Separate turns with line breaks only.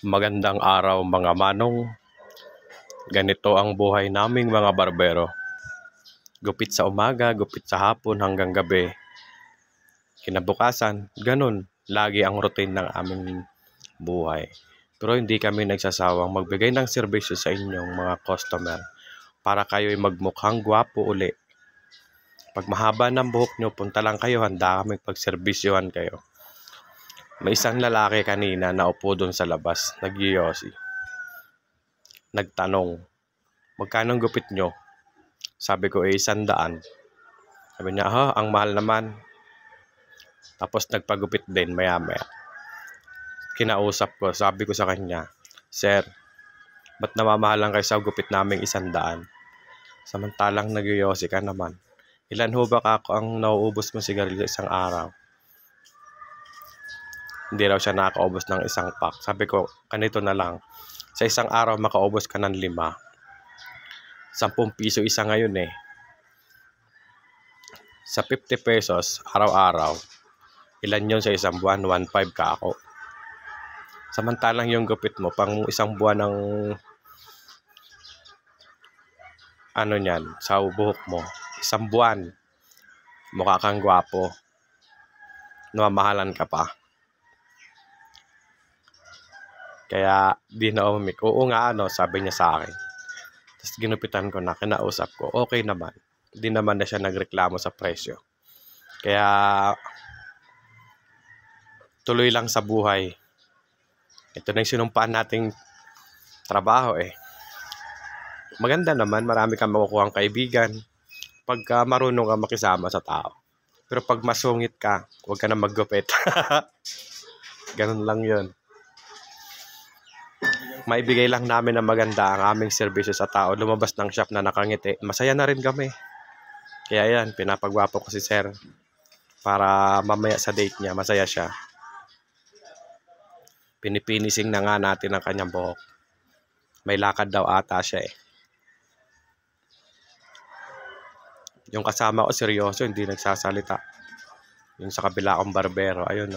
Magandang araw mga manong. Ganito ang buhay naming mga barbero. Gupit sa umaga, gupit sa hapon hanggang gabi. Kinabukasan, ganun. Lagi ang routine ng aming buhay. Pero hindi kami nagsasawang magbigay ng serbisyo sa inyong mga customer para kayo'y magmukhang gwapo uli. Pag mahaba ng buhok nyo, punta lang kayo, handa kami pagservisyohan kayo. May isang lalaki kanina na upo doon sa labas, nagyoyosi. Nagtanong, magkano ang gupit nyo? Sabi ko, 100. Sabi niya, ang mahal naman. Tapos nagpagupit din, maya-maya. Kinausap ko, sabi ko sa kanya, Sir, ba't namamahalan kayo sa gupit naming 100? Samantalang nagyoyosi ka naman. Ilan ho ba ako ang nauubos mong sigarilyo isang araw? Hindi raw siya nakakaubos ng isang pack. Sabi ko, ganito na lang. Sa isang araw, makaubos ka ng 5. 10 piso isa ngayon eh. Sa 50 pesos, araw-araw, ilan yon sa isang buwan? 1.5 ka ako. Samantalang yung gupit mo, pang isang buwan ng sa buhok mo. Isang buwan, mukha kang gwapo. Namamahalan ka pa. Kaya di na umimik. Oo nga sabi niya sa akin. Tapos ginupitan ko na, kinausap ko. Okay naman. Di naman na siya nagreklamo sa presyo. Kaya tuloy lang sa buhay. Ito na yung sinumpaan nating trabaho eh. Maganda naman, marami kang makukuha ang kaibigan pagka marunong ka makisama sa tao. Pero pag masungit ka, huwag ka na maggupit. Ganun lang yun. Maibigay lang namin na maganda ang aming serbisyo sa tao. Lumabas ng shop na nakangiti. Masaya na rin kami. Kaya yan, pinapagwapo ko si Sir. Para mamaya sa date niya, masaya siya. Pinipinising na nga natin ang kanyang buhok. May lakad daw ata siya eh. Yung kasama ko seryoso, hindi nagsasalita. Yung sa kabila kong barbero, ayun